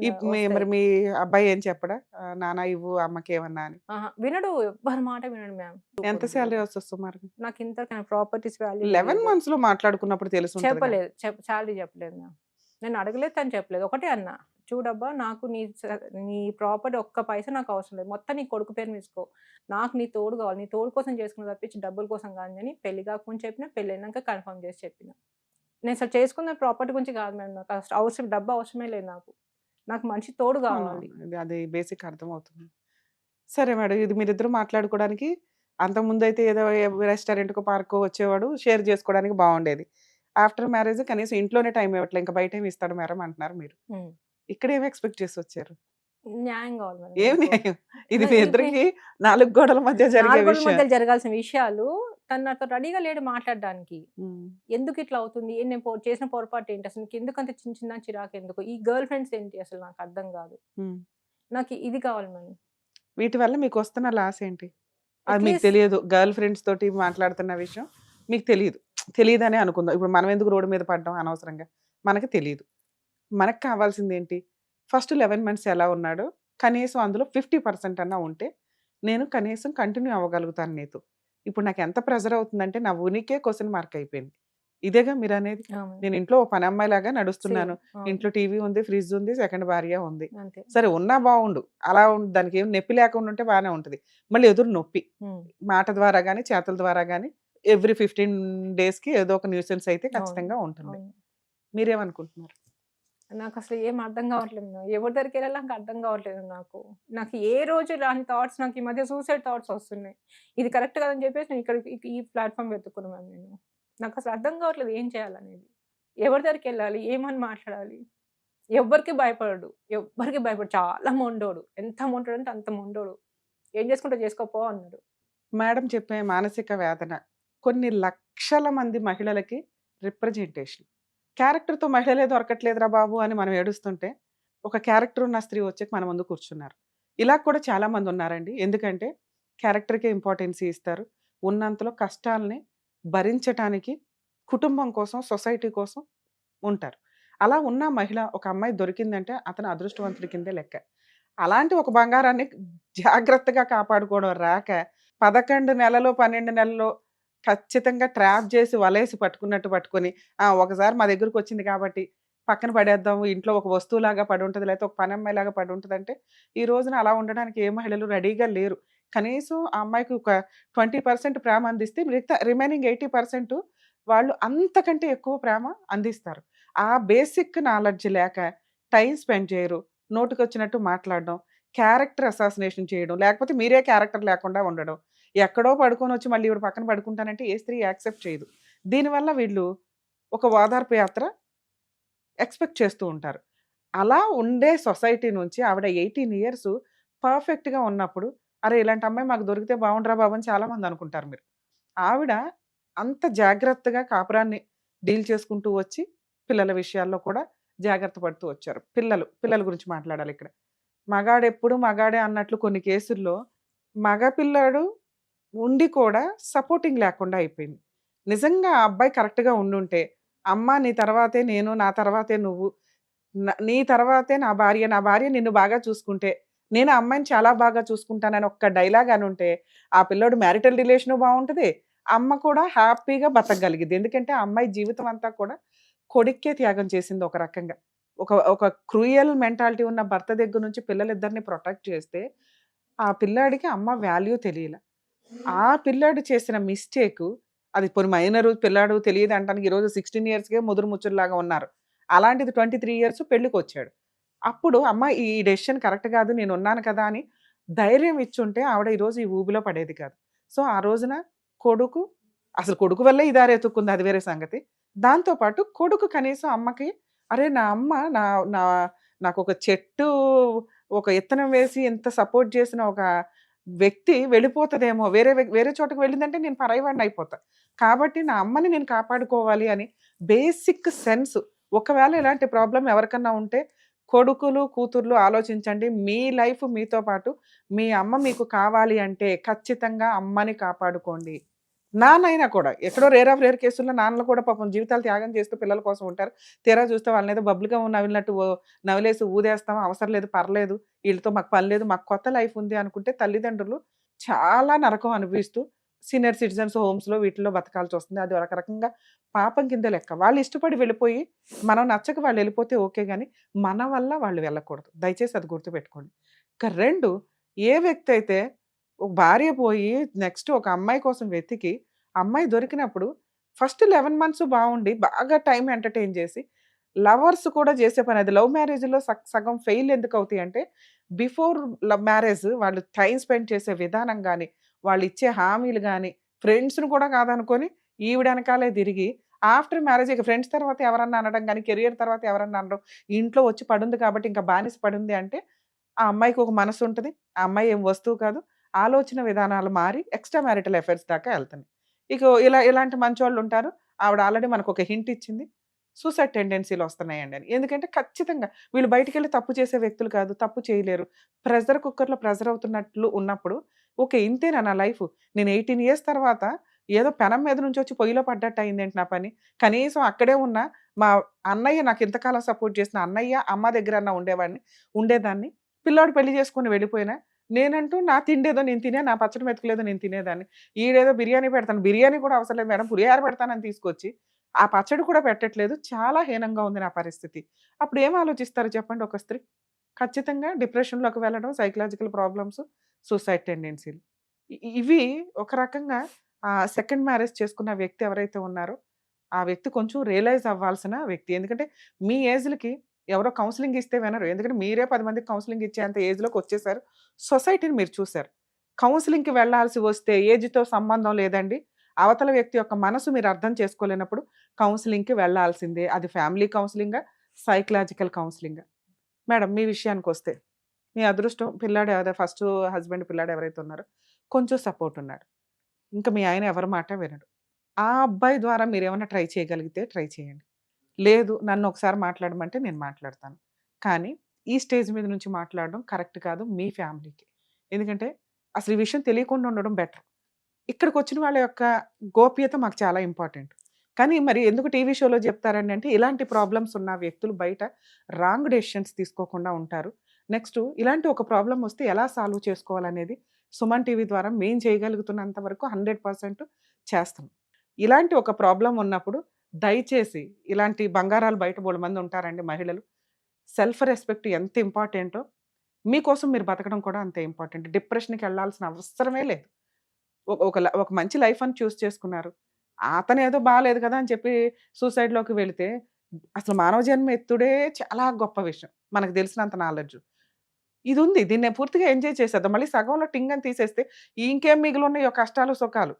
మరి వస్తాయి. మీ అబ్బాయి ఏం చెప్పడా? నాన్న ఇవ్వు అమ్మకేమన్నా అని. ఆహా! వినడు. ఎవ్వరి మాట వినడు మ్యామ్. ఎంత సాలరీ వస్తది సుమారుగా? నాకింత ప్రాపర్టీస్ వాల్యూ 11 తెలీదు. మంత్స్‌లో మాట్లాడుకున్నప్పుడు తెలిసుంటదిగా. చెప్పలేదు. సాలరీ చెప్పలేదు మ్యామ్. నేను అడగలేదు, తను చెప్పలేదు. ఒకటే అన్నా. చూడబ్బా నాకు నీ ప్రాపర్టీ ఒక్క పైసా నాకు అవసరం లేదు. మొత్తం నీ కొడుకు పేరు మీద తీసుకో. నాకు నీ తోడు కావాలి. నీ తోడు కోసం చేసుకున్నా తప్పించి డబ్బుల కోసం కాదు అని పెళ్లి కాకముందు చెప్పినా, పెళ్లయినాక కన్ఫర్మ్ చేసి చెప్పినా. నేను అసలు చేసుకున్న ప్రాపర్టీ గురించి కాదు మేడం. నాకు అవసరం డబ్బు అవసరమే లేదు నాకు. నాకు మనిషి తోడు కావాలి. అవునవును. అది బేసిక్ అర్థమవుతుంది. సరే మేడం. ఇది మీరిద్దరు మాట్లాడుకోవడానికి అంతకుముందయితే ఏదో రెస్టారెంట్‌కో, పార్కో వచ్చేవాడు. షేర్ చేసుకోవడానికి బావుండేది. ఆఫ్టర్ మ్యారేజ్ కనీసం ఇంట్లోనే టైమ్ ఇవ్వట్లే. ఇంక బయటేమి ఇస్తాడు మేడం అంటున్నారు మీరు. హ్మ్. ఇక్కడ ఏమి ఎక్స్‌పెక్ట్ చేసొచ్చారు? న్యాయం కావాలి మేడం ఏం నాకు. న్యాయం? ఇది న మీ ఇవి ఇద్దరికి 4 గోడల మధ్య జరిగే 4 గోడల విషయం. మధ్యలో జరగాల్సిన విషయాలు తను నాతో రెడీగా లేడు మాట్లాడడానికి. హ్మ్. ఎందుకిట్లా అవుతుంది? నేను చేసిన పొరపాటేంటి? అసలు నీకెందుకంత చిన్న చిన్న చిరాకెందుకు? ఈ గర్ల్ ఫ్రెండ్స్ ఏంటి అసలు నాకర్థం గాదు. హ్మ్. నాకు ఇది కావాలి మేడం. వీటి వల్ల మీకొస్తున్న లాస్ ఏంటి? అది మీకు అట్‌లీస్ట్ తెలియదు. గర్ల్ ఫ్రెండ్స్ తోటి మాట్లాడుతున్న విషయం మీకు తెలీదు. తెలీదనే అనుకుందాం. ఇప్పుడు మనం ఎందుకు రోడ్డు మీద పడ్డాం అనవసరంగా? మనకి తెలీదు. మనకు కావాల్సిందేంటి? ఫస్ట్ 11 మంత్స్ ఎలా ఉన్నాడో, కనీసం అందులో 50% అన్నా ఉంటే, నేను కనీసం కంటిన్యూ అవ్వగలుగుతాను నీతో. ఇప్పుడు నాకెంత ప్రెషర్ అవుతుందంటే, నా ఉనికే క్వెషన్ మార్క్ అయిపోయింది. ఇదేగా మీరనేది? అవును. నేను ఇంట్లో ఓ పనమ్మాయిలాగా సేమ్. నడుస్తున్నాను. అవును. ఇంట్లో టీవీ ఉంది, ఫ్రిడ్జ్ ఉంది, సెకండ్ భార్య ఉంది. అంతే. సరే ఉన్నా బావుండు. అలా దానికేం నొప్పి లేకుండా ఉంటే బానే ఉంటది. మళ్ళీ ఎదురు నొప్పి. హ్మ్. మాట ద్వారా గాని, చేతల ద్వారా గాని, ఎవ్రీ 15 డేస్‌కి ఏదో ఒక న్యూసెన్స్ అయితే అవును. ఖచ్చితంగా ఉంటుంది. అవును. మీరేమనుకుంటున్నారు? నాకసలు ఏం అర్థం గావట్లేదు మేడం. ఎవరి దగ్గరికెళ్ళాలో నాకు అర్థం గావట్లేదు నాకు. నాకు ఏ రోజు రాని థాట్స్ నాకు ఈ మధ్య సూసైడ్ థాట్స్ వస్తున్నాయి. ఇది కరెక్ట్ కాదని చెప్పేసి నేను ఇక్కడ ఈ ప్లాట్‌ఫార్మ్ వెతుక్కున్నా మ్యామ్ నేను. నాకసలు అర్థం గావట్లేదు ఏం చేయాలనేది. ఎవరి దగ్గరికెళ్ళాలి? ఏమని మాట్లాడాలి? ఎవ్వరికీ భయపడడు. ఎవ్వరికీ భయపడడు. చాలా మొండోడు. ఎంత మొండోడంటే అంత మొండోడు. ఏం చేసుకుంటావో చేసుకోపో అన్నాడు. మేడం చెప్పే మానసిక వేదన కొన్ని లక్షల మంది మహిళలకి రిప్రజెంటేషన్. క్యారెక్టర్‌తో మహిళలే దొరకట్లేదురా బాబు! అని మనం ఏడుస్తుంటే, ఒక క్యారెక్టర్ ఉన్న స్త్రీ వచ్చి మన ముందు కూర్చున్నారు. ఇలా కూడా చాలామంది ఉన్నారండి. ఎందుకంటే క్యారెక్టర్‌కే ఇంపార్టెన్స్ ఇస్తారు. ఉన్నంతలో కష్టాల్ని భరించటానికి కుటుంబం కోసం, సొసైటీ కోసం ఉంటారు. అలా ఉన్న మహిళ ఒక అమ్మాయి దొరికిందంటే అతను అదృష్టవంతుడి కిందే లెక్క. అలాంటి ఒక బంగారాన్ని జాగ్రత్తగా కాపాడుకోవడం రాక 11 నెలలో, 12 నెలల్లో ఖచ్చితంగా ట్రాప్ చేసి వలేసి పట్టుకున్నట్టు పట్టుకొని, ఒకసారి మా దగ్గరకొచ్చింది కాబట్టి పక్కన పడేద్దాము. ఇంట్లో ఒక వస్తువులాగా పడుంటది. లేకపోతే ఒక పనమ్మాయిలాగా పడుంటదంటే, ఈ రోజున అలా ఉండడానికి ఏ మహిళలు రెడీగా లేరు. కనీసం ఆ అమ్మాయికి ఒక 20% ప్రేమ అందిస్తే మిగతా రిమైనింగ్ 80% వాళ్ళు అంతకంటే ఎక్కువ ప్రేమ అందిస్తారు. ఆ బేసిక్ నాలెడ్జ్ లేక టైమ్ స్పెండ్ చేయరు. నోటికొచ్చినట్టు మాట్లాడడం, క్యారెక్టర్ అసాసినేషన్ చేయడం, లేకపోతే మీరే క్యారెక్టర్ లేకుండా ఉండడం. ఎక్కడో పడుకొనొచ్చి మళ్ళీ ఈవిడ పక్కన పడుకుంటానంటే ఏ స్త్రీ యాక్సెప్ట్ చేయదు. దీనివల్ల వీళ్ళు ఒక ఓదార్పు యాత్ర ఎక్స్‌పెక్ట్ చేస్తూ ఉంటారు. అలా ఉండే సొసైటీ నుంచి ఆవిడ 18 ఇయర్స్ పర్ఫెక్ట్‌గా ఉన్నప్పుడు, అరే! ఇలాంటి అమ్మాయి మాకు దొరికితే బావుండురా బాబు అని చాలామంది అనుకుంటారు మీరు. ఆవిడ అంత జాగ్రత్తగా కాపురాన్ని డీల్ చేసుకుంటూ వచ్చి, పిల్లల విషయాల్లో కూడా జాగ్రత్త పడుతూ వచ్చారు. పిల్లల గురించి మాట్లాడాలిక్కడ. మగాడెప్పుడు మగాడే అన్నట్లు కొన్ని కేసుల్లో మగ పిల్లాడు ఉండి కూడా సపోర్టింగ్ లేకుండా అయిపోయింది. నిజంగా ఆ అబ్బాయి కరెక్ట్‌గా ఉండుంటే, అమ్మ నీ తర్వాతే నేను, నా తర్వాతే నువ్వు, నీ తర్వాతే నా భార్య నిన్ను బాగా చూసుకుంటే, నేను ఆ అమ్మాయిని చాలా బాగా చూసుకుంటానని ఒక్క డైలాగ్ అని ఉంటే ఆ పిల్లోడు మ్యారిటల్ రిలేషను బాగుంటది. అమ్మ కూడా హ్యాపీగా బతకగలిగిద్ది. ఎందుకంటే ఆ అమ్మాయి జీవితం అంతా కూడా కొడుక్కే త్యాగం చేసింది ఒక రకంగా. ఒక ఒక క్రూయల్ మెంటాలిటీ ఉన్న భర్త దగ్గర నుంచి పిల్లలిద్దరిని ప్రొటెక్ట్ చేస్తే, ఆ పిల్లాడికి అమ్మ వాల్యూ తెలియల. ఆ పిల్లాడు చేసిన మిస్టేకు అది పోనీ మైనరు పిల్లాడు తెలీదంటానికి ఈరోజు 16 ఇయర్స్‌కే ముదురు ముచ్చల్లాగా ఉన్నారు. అలాంటిది 23 ఇయర్స్ పెళ్ళికొచ్చాడు. అప్పుడు అమ్మ ఈ డెసిషన్ కరెక్ట్ కాదు నేనున్నాను కదా! అని ధైర్యం ఇచ్చుంటే ఆవిడ ఈరోజు ఈ ఊబిలో పడేది కాదు. సో, ఆ రోజున కొడుకు అసలు కొడుకు వల్లే ఈ దారి ఎతుక్కుంది అది వేరే సంగతి. దాంతో పాటు కొడుకు కనీసం అమ్మకి అరే! నా అమ్మ నా నా నాకొక చెట్టు ఒక ఇత్తనం వేసి ఇంత సపోర్ట్ చేసిన ఒక వ్యక్తి వెళ్ళిపోతదేమో వేరే చోటకి వెళ్ళిందంటే నేను పరాయివాడినయిపోతా. కాబట్టి నా అమ్మని నేను కాపాడుకోవాలి అని బేసిక్ సెన్స్ ఒకవేళ ఇలాంటి ప్రాబ్లమ్ ఎవరికన్నా ఉంటే కొడుకులు, కూతుర్లు ఆలోచించండి. మీ లైఫ్ మీతో పాటు మీ అమ్మ మీకు కావాలి అంటే ఖచ్చితంగా అమ్మని కాపాడుకోండి. నాన్నయినా కూడా ఎక్కడో రేర్ ఆఫ్ రేర్ కేసుల్లో నాన్నలు కూడా పాపం జీవితాలు త్యాగం చేస్తూ పిల్లల కోసం ఉంటారు. తీరా చూస్తే వాళ్ళనేదో బబుల్ గమ్ నవిలినట్టు నవిలేసి ఊదేస్తాం. అవసరం లేదు పర్లేదు. ఈళ్ళతో మాకు పని లేదు. మాకు కొత్త లైఫ్ ఉంది అనుకుంటే తల్లిదండ్రులు చాలా నరకం అనుభవిస్తూ సీనియర్ సిటిజన్స్ హోమ్స్‌లో వీటిల్లో బతకాల్సొస్తుంది. అది ఒక రకంగా పాపం కింద లెక్క. వాళ్ళు ఇష్టపడి వెళ్ళిపోయి మనం నచ్చక వాళ్ళెళ్ళిపోతే ఓకే గానీ, మన వల్ల వాళ్ళు వెళ్ళకూడదు. దయచేసి అది గుర్తుపెట్టుకోండి. ఇక 2 ఏ వ్యక్తి అయితే ఒక భార్య పోయి నెక్స్ట్ ఒక అమ్మాయి కోసం వెతికి, అమ్మాయి దొరికినప్పుడు ఫస్ట్ 11 మంత్స్ బావుండి, బాగా టైమ్ ఎంటర్‌టైన్ చేసి, లవర్స్ కూడా చేసే పని అది లవ్ మ్యారేజ్‌లో సగం ఫెయిల్ ఎందుకవుతాయంటే, బిఫోర్ మ్యారేజ్ వాళ్ళు టైమ్ స్పెండ్ చేసే విధానం గాని, వాళ్ళిచ్చే హామీలు గాని, ఫ్రెండ్స్‌ని కూడా కాదనుకోని ఈవిడ ఎనకాలే తిరిగి, ఆఫ్టర్ మ్యారేజ్ ఇక ఫ్రెండ్స్ తర్వాత ఎవరన్నా అనడం గాని, కెరియర్ తర్వాత ఎవరన్నా అనడం, ఇంట్లో వచ్చి పడుంది కాబట్టి ఇంకా బానిస పడుంది అంటే, ఆ అమ్మాయికి ఒక మనసుంటది. ఆ అమ్మాయి ఏం వస్తువు కాదు. ఆలోచన విధానాలు మారి ఎక్స్‌ట్రా మ్యారిటల్ అఫైర్స్ దాకా ఎళ్తున్నాయి. ఇక ఇలాంటి మంచోళ్ళుంటారు. ఆవిడ ఆల్రెడీ మనకొక హింట్ ఇచ్చింది. సూసైడ్ టెండెన్సీ‌లొస్తున్నాయండి అని. ఎందుకంటే ఖచ్చితంగా వీళ్ళు బయటికెళ్ళి తప్పు చేసే వ్యక్తులు కాదు. తప్పు చేయలేరు. ప్రెషర్ కుక్కర్‌లో ప్రెషర్ అవుతున్నట్లు ఉన్నప్పుడు, ఓకే. ఇంతేనా నా లైఫు? నేను 18 ఇయర్స్ తర్వాత ఏదో పెనం మీద నుంచొచ్చి పొయ్యిలో పడ్డట్టు అయిందేంటి నా పని? కనీసం అక్కడే ఉన్న మా అన్నయ్య నాకు ఇంతకాలం సపోర్ట్ చేసిన అన్నయ్య, అమ్మ దగ్గరన్నా ఉండేదాన్ని. పిల్లోడు పెళ్లి చేసుకొని వెళ్ళిపోయినా, నేనంటూ నా తిండేదో నేను తినే, నా పచ్చడి మెతుకులేదో నేను తినేదాన్ని. ఈడేదో బిర్యానీ పెడతాను. బిర్యానీ కూడా అవసరం లేదు మేడం. పులిహోర పెడతానని తీసుకొచ్చి, ఆ పచ్చడి కూడా పెట్టట్లేదు. చాలా హీనంగా ఉంది నా పరిస్థితి. అప్పుడు ఏం ఆలోచిస్తారు చెప్పండి ఒక స్త్రీ? ఖచ్చితంగా డిప్రెషన్‌లోకి వెళ్ళడం, సైకలాజికల్ ప్రాబ్లమ్స్, సూసైడ్ టెండెన్సీలు. ఇవి ఒక రకంగా సెకండ్ మ్యారేజ్ చేసుకున్న వ్యక్తి ఎవరైతే ఉన్నారో, ఆ వ్యక్తి కొంచెం రియలైజ్ అవ్వాల్సిన వ్యక్తి. ఎందుకంటే మీ ఏజ్‌లకి ఎవరో కౌన్సెలింగ్ ఇస్తే వినరు. ఎందుకంటే మీరే 10 మందికి కౌన్సెలింగ్ ఇచ్చేంత ఏజ్‌లోకొచ్చేసారు. సొసైటీని మీరు చూసారు. కౌన్సెలింగ్‌కి వెళ్ళాల్సి వస్తే ఏజ్‌తో సంబంధం లేదండి. అవతల వ్యక్తి యొక్క మనసు మీరు అర్థం చేసుకోలేనప్పుడు కౌన్సెలింగ్‌కి వెళ్ళాల్సిందే. అది ఫ్యామిలీ కౌన్సెలింగా, సైకలాజికల్ కౌన్సెలింగా. మేడం మీ విషయానికొస్తే, మీ అదృష్టం పిల్లాడు ఫస్ట్ హస్బెండ్ పిల్లాడు ఎవరైతే ఉన్నారో కొంచెం సపోర్ట్ ఉన్నాడు. ఇంక మీ ఆయన ఎవరి మాట వినడు. ఆ అబ్బాయి ద్వారా మీరేమన్నా ట్రై చేయగలిగితే ట్రై చేయండి. లేదు నన్ను ఒకసారి మాట్లాడమంటే నేను మాట్లాడతాను. కానీ ఈ స్టేజ్ మీద నుంచి మాట్లాడడం కరెక్ట్ కాదు మీ ఫ్యామిలీకి. ఎందుకంటే అసలు ఈ విషయం తెలియకుండా ఉండడం బెటర్. ఇక్కడికొచ్చిన వాళ్ళ యొక్క గోప్యత మాకు చాలా ఇంపార్టెంట్. కానీ మరి ఎందుకు టీవీ షోలో చెప్తారండి అంటే ఇలాంటి ప్రాబ్లమ్స్ ఉన్న వ్యక్తులు బయట రాంగ్ డెసిషన్స్ తీసుకోకుండా ఉంటారు. నెక్స్ట్ ఇలాంటి ఒక ప్రాబ్లమ్ వస్తే ఎలా సాల్వ్ చేసుకోవాలనేది సుమన్ టీవీ ద్వారా మేము చేయగలుగుతున్నంత వరకు 100% చేస్తాం. ఇలాంటి ఒక ప్రాబ్లమ్ ఉన్నప్పుడు దయచేసి ఇలాంటి బంగారాలు బయట బోలెడుమంది ఉంటారండి మహిళలు. సెల్ఫ్ రెస్పెక్ట్ ఎంత ఇంపార్టెంటో మీకోసం మీరు బతకడం కూడా అంతే ఇంపార్టెంట్. డిప్రెషన్‌కెళ్ళాల్సిన అవసరమే లేదు. ఒక మంచి లైఫ్ అని చూజ్ చేసుకున్నారు. అతనేదో బాలేదు కదా! అని చెప్పి సూసైడ్‌లోకి వెళితే అసలు మానవ జన్మ ఎత్తుడే చాలా గొప్ప విషయం. మనకు తెలిసినంత నాలెడ్జు. ఇదుంది. దీన్ని పూర్తిగా ఎంజాయ్ చేసేద్దాం. మళ్ళీ సగంలో టింగ్ అని తీసేస్తే ఇంకేం మిగిలున్నాయో కష్టాలు, సుఖాలు.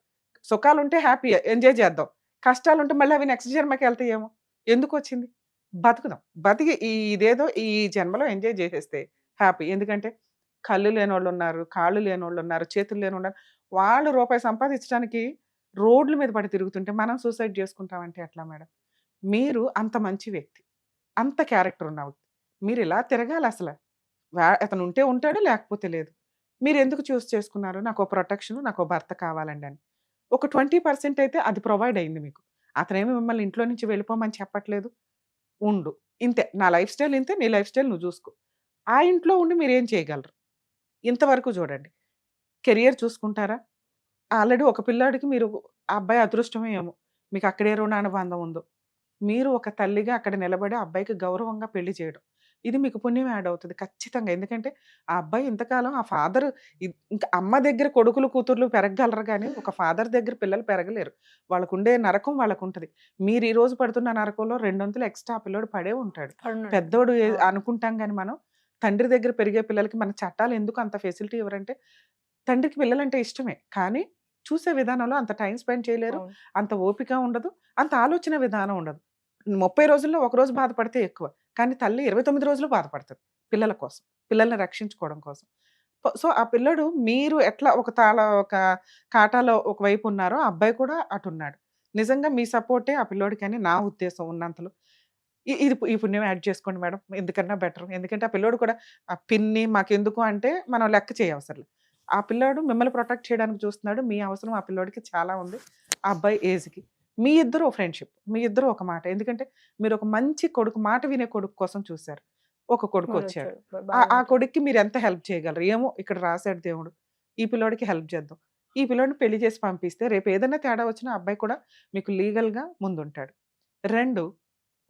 సుఖాలుంటే హ్యాపీ ఎంజాయ్ చేద్దాం. కష్టాలుంటే మళ్ళీ అవి నెక్స్ట్ జన్మకెళ్తాయేమో. ఎందుకొచ్చింది? బతుకుదాం. బతికి ఇదేదో ఈ జన్మలో ఎంజాయ్ చేసేస్తే హ్యాపీ. ఎందుకంటే కళ్ళు లేనోళ్ళున్నారు, కాళ్ళు లేనోళ్ళున్నారు, చేతులు లేనోళ్ళున్నారు. వాళ్ళు రూపాయి సంపాదించడానికి రోడ్ల మీద పడి తిరుగుతుంటే మనం సూసైడ్ చేసుకుంటామంటే ఎట్లా మేడం? మీరు అంత మంచి వ్యక్తి. అంత క్యారెక్టర్ ఉన్న వ్యక్తి. మీరిలా తిరగాలసల. అతను ఉంటే ఉంటాడు, లేకపోతే లేదు. మీరెందుకు చూజ్ చేసుకున్నారు? నాకో ప్రొటెక్షను, నాకో భర్త కావాలండి అని. ఒక 20% అయితే అది ప్రొవైడ్ అయింది మీకు. అతనేమి మిమ్మల్ని ఇంట్లో నుంచి వెళ్ళిపోమని చెప్పట్లేదు. ఉండు. ఇంతే. నా లైఫ్ స్టైల్ ఇంతే. నీ లైఫ్ స్టైల్ నువ్వు జూసుకో. ఆ ఇంట్లో ఉండి మీరేం చేయగలరు? ఇంతవరకు చూడండి. కెరియర్ చూసుకుంటారా? ఆల్రెడీ ఒక పిల్లాడికి మీరు ఆ అబ్బాయి అదృష్టమో ఏమో! మీకు అక్కడే రుణానుబంధం ఉందో. మీరు ఒక తల్లిగా అక్కడ నిలబడి ఆ అబ్బాయికి గౌరవంగా పెళ్లి చేయడం. ఇది మీకు పుణ్యం యాడ్ అవుతది ఖచ్చితంగా. ఎందుకంటే ఆ అబ్బాయి ఇంతకాలం ఆ ఫాదర్ ఇంకా అమ్మ దగ్గర కొడుకులు, కూతుర్లు పెరగగలరు గానీ, ఒక ఫాదర్ దగ్గర పిల్లలు పెరగలేరు. వాళ్ళకుండే నరకం వాళ్ళకుంటది. మీరు ఈ రోజు పడుతున్న నరకంలో రెండొంతులు ఎక్స్‌ట్రా ఆ పిల్లోడు పడే ఉంటాడు. పడున్నాడు. పెద్దోడు అవును. అనుకుంటాం గానీ మనం, తండ్రి దగ్గర పెరిగే పిల్లలకి మన చట్టాలు ఎందుకు అంత ఫెసిలిటీ ఇవ్వరంటే, తండ్రికి పిల్లలంటే ఇష్టమే. కానీ చూసే విధానంలో అంత టైమ్ స్పెండ్ చేయలేరు. అవును. అంత ఓపిక ఉండదు. అంత ఆలోచన విధానం ఉండదు. 30 రోజుల్లో ఒక రోజు బాధపడితే ఎక్కువ. కానీ తల్లి 29 రోజులు బాధపడతది పిల్లల కోసం. పిల్లల్ని రక్షించుకోవడం కోసం. సో, ఆ పిల్లోడు మీరు ఎట్లా ఒక కాటాలో ఒకవైపు ఉన్నారో, ఆ అబ్బాయి కూడా అటున్నాడు. నిజంగా మీ సపోర్టే ఆ పిల్లోడికని నా ఉద్దేశం ఉన్నంతలో. ఈ పుణ్యం యాడ్ చేసుకోండి మేడం. ఎందుకన్నా బెటర్. ఎందుకంటే ఆ పిల్లోడు కూడా పిన్ని మాకెందుకు అంటే మనం లెక్క చేయవసరం. ఆ పిల్లోడు మిమ్మల్ని ప్రొటెక్ట్ చేయడానికి చూస్తున్నాడు. మీ అవసరం ఆ పిల్లోడికి చాలా ఉంది. ఆ అబ్బాయి ఏజ్‌కి. మీ ఇద్దరు ఫ్రెండ్‌షిప్. మీ ఇద్దరు ఒక మాట. ఎందుకంటే మీరు ఒక మంచి కొడుకు, మాట వినే కొడుకు కోసం చూసారు. ఒక కొడుకొచ్చాడు. వాడొచ్చాడు. ఆ బాగానే కొడుక్కి మీరు ఎంత హెల్ప్ చేయగలరు? ఏమో ఇక్కడ రాసాడు దేవుడు. ఈ పిల్లోడికి హెల్ప్ చేద్దాం. ఈ పిల్లోడిని పెళ్లి చేసి పంపిస్తే రేపు ఏదైనా తేడా వచ్చినా ఆ అబ్బాయి కూడా మీకు లీగల్‌గా ముందుంటాడు. 2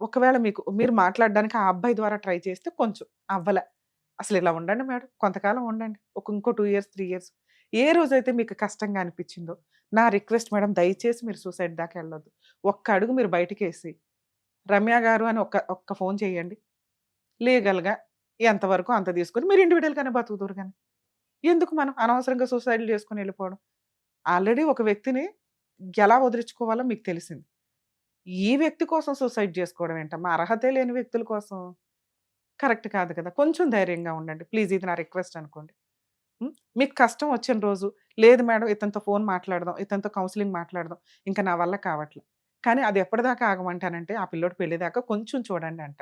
ఒకవేళ మీరు మాట్లాడడానికి ఆ అబ్బాయి ద్వారా ట్రై చేస్తే కొంచెం అవ్వలే. అసలిలా ఉండండి మేడం. కొంతకాలం ఉండండి. ఇంకో 2 ఇయర్స్, 3 ఇయర్స్. ఏ రోజైతే మీకు కష్టంగా అనిపిచ్చిందో, నా రిక్వెస్ట్ మేడం దయచేసి మీరు సూసైడ్ దాకా ఎళ్ళొద్దు. ఒక్క అడుగు మీరు బయటికేసి, రమ్య గారు అని ఒక్క ఫోను చేయండి. లీగల్‌గా ఎంతవరకో అంత తీసుకొని మీరు ఇండివిడ్యుయల్‌గానే బతుకుదురు గాని. ఎందుకు మనం అనవసరంగా సూసైడ్‌లు చేసుకొని ఎళ్ళిపోవడం. ఆల్రెడీ ఒక వ్యక్తిని ఎలా వదిలించుకోవాలో మీకు తెలిసింది. ఈ వ్యక్తి కోసం సూసైడ్ చేసుకోవడం ఏంటమ్మా? అర్హతే లేని వ్యక్తుల కోసం. కరెక్ట్ కాదు కదా! కొంచెం ధైర్యంగా ఉండండి. ప్లీజ్ ఇది నా రిక్వెస్ట్ అనుకోండి. హ్మ్. మీకు కష్టం వచ్చిన రోజు, లేదు మేడం ఇతనితో ఫోన్ మాట్లాడదాం, ఇతనితో కౌన్సెలింగ్ మాట్లాడదాం. ఇంక నా వల్ల కావట్లే. కానీ అది ఎప్పటిదాకా ఆగమంటానంటే, ఆ పిల్లోడి పెళ్లి దాకా కొంచెం చూడండి అంట.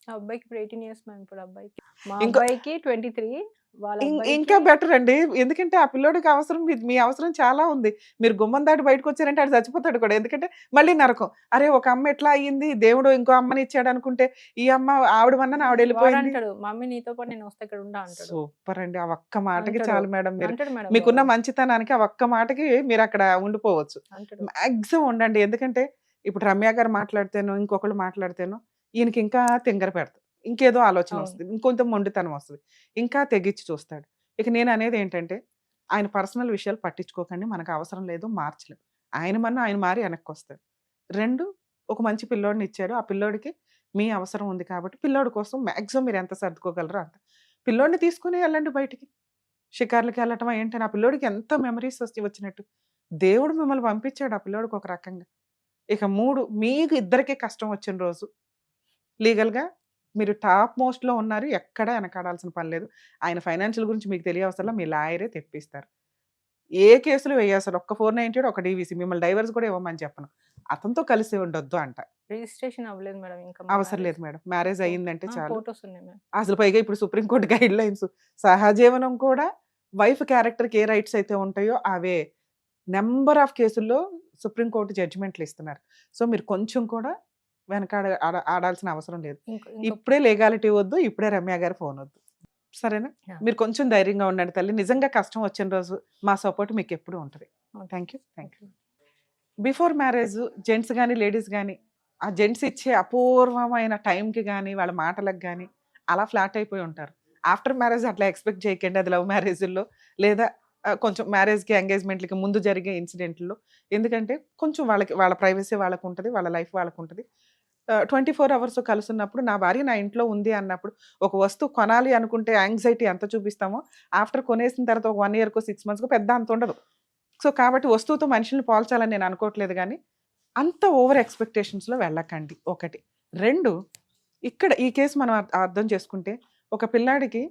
ఆ అబ్బాయికి ఇప్పుడు 18 ఇయర్స్ మ్యామ్ ఇప్పుడు అబ్బాయికి. మా ఇంకో అబ్బాయికి 23 వాళ్ళ ఇంకా అబ్బాయికి బెటర్ అండి. ఎందుకంటే ఆ పిల్లోడికి అవసరం మీ అవసరం చాలా ఉంది. మీరు గుమ్మం దాటి బయటకొచ్చారంటే ఆడు చచ్చిపోతాడు కూడా. ఎందుకంటే మళ్ళీ నరకం. అరే! ఒక అమ్మ ఎట్లా అయ్యింది, దేవుడు ఇంకో అమ్మనిచ్చాడనుకుంటే, ఈ అమ్మ ఆవిడ వలన ఆవిడెళ్ళిపోయింది. వాడంటాడు, "మమ్మీ నీతో పాటు నేను వస్తా ఇక్కడ ఉండా" అంటాడు. సూపర్ అండి. ఆ ఒక్క మాటకి అంటాడు. చాలు మేడం మీరు. అంటాడు మేడం మీకున్న బాబు. మంచితనానికి ఆ ఒక్క మాటకి మీరక్కడ ఉండిపోవచ్చు. అంటాడు. మాక్సిమం ఉండండి. ఎందుకంటే ఇప్పుడు రమ్య గారు మాట్లాడితేనో, ఇంకొకళ్ళు మాట్లాడితేనో ఈయనకి ఇంకా తింగర పెడతది. ఇంకేదో ఆలోచన అవును. వస్తది. ఇంకొంచెం మొండితనం వస్తది. ఇంకా తెగించి చూస్తాడు. ఇక నేననేదేంటంటే ఆయన పర్సనల్ విషయాలు పట్టించుకోకండి. మనకు అవసరం లేదు. మార్చలేం. ఆయన మారి వెనక్కొస్తాడు. 2 ఒక మంచి పిల్లోడినిచ్చారు. ఆ పిల్లోడికి మీ అవసరం ఉంది కాబట్టి పిల్లోడి కోసం మాక్సిమం మీరెంత సర్దుకోగలరో అంత. పిల్లోడిని తీసుకొని ఎళ్ళండి బయటికి. షికార్లకెళ్ళటమా ఏంటని ఆ పిల్లోడికి ఎంత మెమోరీస్ వచ్చినట్టు. దేవుడు మిమ్మల్ని పంపించాడు ఆ పిల్లోడికి ఒక రకంగా. ఇక 3 మీకు ఇద్దరికీ కష్టం వచ్చిన రోజు లీగల్‌గా మీరు టాప్ మోస్ట్‌లో ఉన్నారు. ఎక్కడ ఎనకాడాల్సిన పని లేదు. ఆయన ఫైనాన్షియల్ గురించి మీకు తెలియవసరలా మీ లాయరే తెప్పిస్తారు. ఏ కేసులు వేయసలు ఒక్క 498 ఒక డీవీసీ మిమ్మల్ని డైవోర్స్ కూడా ఇవ్వమని చెప్పను. అతనితో కలిసి ఉండొద్దు అంట. రిజిస్ట్రేషన్ అవ్వలేదు మేడం ఇంకా మా అవసరం మ్యారేజ్. లేదు మేడం. మ్యారేజ్ అయిందంటే చాలు. ఫోటోస్ ఉన్నాయి మ్యామ్. అసలు పైగా ఇప్పుడు సుప్రీం కోర్ట్ గైడ్‌లైన్స్ సహజీవనం కూడా వైఫ్ క్యారెక్టర్‌కి ఏ రైట్స్ అయితే ఉంటాయో అవే. నంబర్ ఆఫ్ కేసుల్లో సుప్రీం కోర్ట్ జడ్జిమెంట్లు ఇస్తున్నారు. సో, మీరు కొంచెం కూడా వెనకాడ ఆడాల్సిన అవసరం లేదు. ఇంకో ఇప్పుడే లీగాలిటీ వద్దు. ఇప్పుడే రమ్య గారి ఫోన్ వద్దు. సరేనా? యాహ్! మీరు కొంచెం ధైర్యంగా ఉండండి తల్లి. నిజంగా కష్టం వచ్చిన రోజు మా సపోర్ట్ మీకెప్పుడూ ఉంటది. Okay. Thank you. Thank you. Okay. Before marriage gents గాని, లేడీస్ గాని ఆ జెంట్స్ ఇచ్చే అపూర్వమైన టైంకి గాని, వాళ్ళ మాటలకు గాని అలా ఫ్లాట్ అయిపోయి ఉంటారు. ఆఫ్టర్ మ్యారేజ్ అట్లా ఎక్స్‌పెక్ట్ చేయకండి. అది లవ్ మ్యారేజుల్లో లేదా కొంచెం మ్యారేజ్‌కి, ఎంగేజ్‌మెంట్‌లకి ముందు జరిగే ఇన్సిడెంట్‌ల్లో. ఎందుకంటే కొంచెం వాళ్ళ ప్రైవసీ వాళ్ళకుంటది. వాళ్ళ లైఫ్ వాళ్ళకుంటది. 24 అవర్స్ కలిసున్నప్పుడు నా భార్య నా ఇంట్లో ఉంది అన్నప్పుడు ఒక వస్తువు కొనాలి అనుకుంటే యాంగ్జైటీ ఎంత చూపిస్తామో ఆఫ్టర్ కొనేసిన తర్వాత ఒక 1 ఇయర్‌కో, 6 మంత్స్‌కో పెద్ద అంత ఉండదు. సో, కాబట్టి వస్తువుతో మనుషుల్ని పోల్చాలని నేను అనుకోవట్లేదు గానీ, అంత ఓవర్ ఎక్స్‌పెక్టేషన్స్‌లో వెళ్ళకండి ఒకటి. 2 ఇక్కడ ఈ కేసు మనం అర్థం చేసుకుంటే, ఒక పిల్లాడికి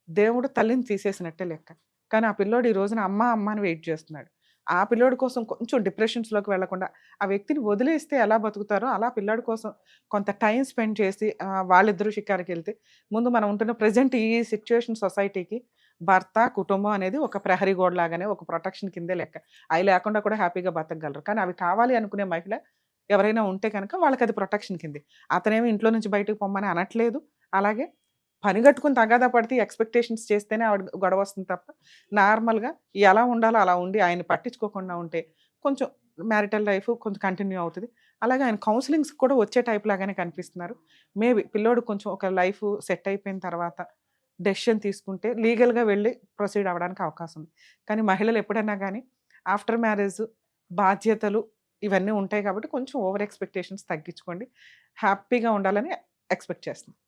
దేవుడు తల్లిని తీసేసినట్టే లెక్క. కానీ ఆ పిల్లోడు ఈ రోజున అమ్మ, అమ్మ అని వెయిట్ చేస్తున్నాడు. ఆ పిల్లోడి కోసం కొంచెం డిప్రెషన్స్‌లోకి వెళ్ళకుండా, ఆ వ్యక్తిని వదిలేస్తే ఎలా బతుకుతారో, అలా పిల్లాడి కోసం కొంత టైమ్ స్పెండ్ చేసి వాళ్ళిద్దరూ షికారుకెళ్తే, ముందు మనం ఉంటున్న ప్రెజెంట్ ఈ సిట్యుయేషన్ సొసైటీకి భర్త, కుటుంబం అనేది ఒక ప్రహరీ గోడలాగానే ఒక ప్రొటెక్షన్ కిందే లెక్క. అయి లేకుండా కూడా హ్యాపీగా బతకగలరు. కానీ అవి కావాలి అనుకునే మహిళ ఎవరైనా ఉంటే కనుక వాళ్ళకది ప్రొటెక్షన్ కిందే. అతనేమి ఇంట్లో నుంచి బయటకు పొమ్మని అనట్లేదు. అలాగే పని కట్టుకుని తగాదా పడితే ఎక్స్పెక్టేషన్స్ చేస్తేనే ఆవిడ గొడవ వస్తుంది తప్ప నార్మల్గా ఎలా ఉండాలో అలా ఉండి ఆయన పట్టించుకోకుండా ఉంటే కొంచెం మ్యారిటల్ లైఫ్ కొంచెం కంటిన్యూ అవుతుంది. అలాగే ఆయన కౌన్సిలింగ్స్ కూడా వచ్చే టైప్ లాగానే కనిపిస్తున్నారు. మేబీ పిల్లోడు కొంచెం ఒక లైఫ్ సెట్ అయిపోయిన తర్వాత డెసిషన్ తీసుకుంటే లీగల్గా వెళ్ళి ప్రొసీడ్ అవ్వడానికి అవకాశం ఉంది. కానీ మహిళలు ఎప్పుడైనా కానీ ఆఫ్టర్ మ్యారేజ్ బాధ్యతలు ఇవన్నీ ఉంటాయి కాబట్టి కొంచెం ఓవర్ ఎక్స్పెక్టేషన్స్ తగ్గించుకోండి. హ్యాపీగా ఉండాలని ఎక్స్పెక్ట్ చేస్తున్నాను.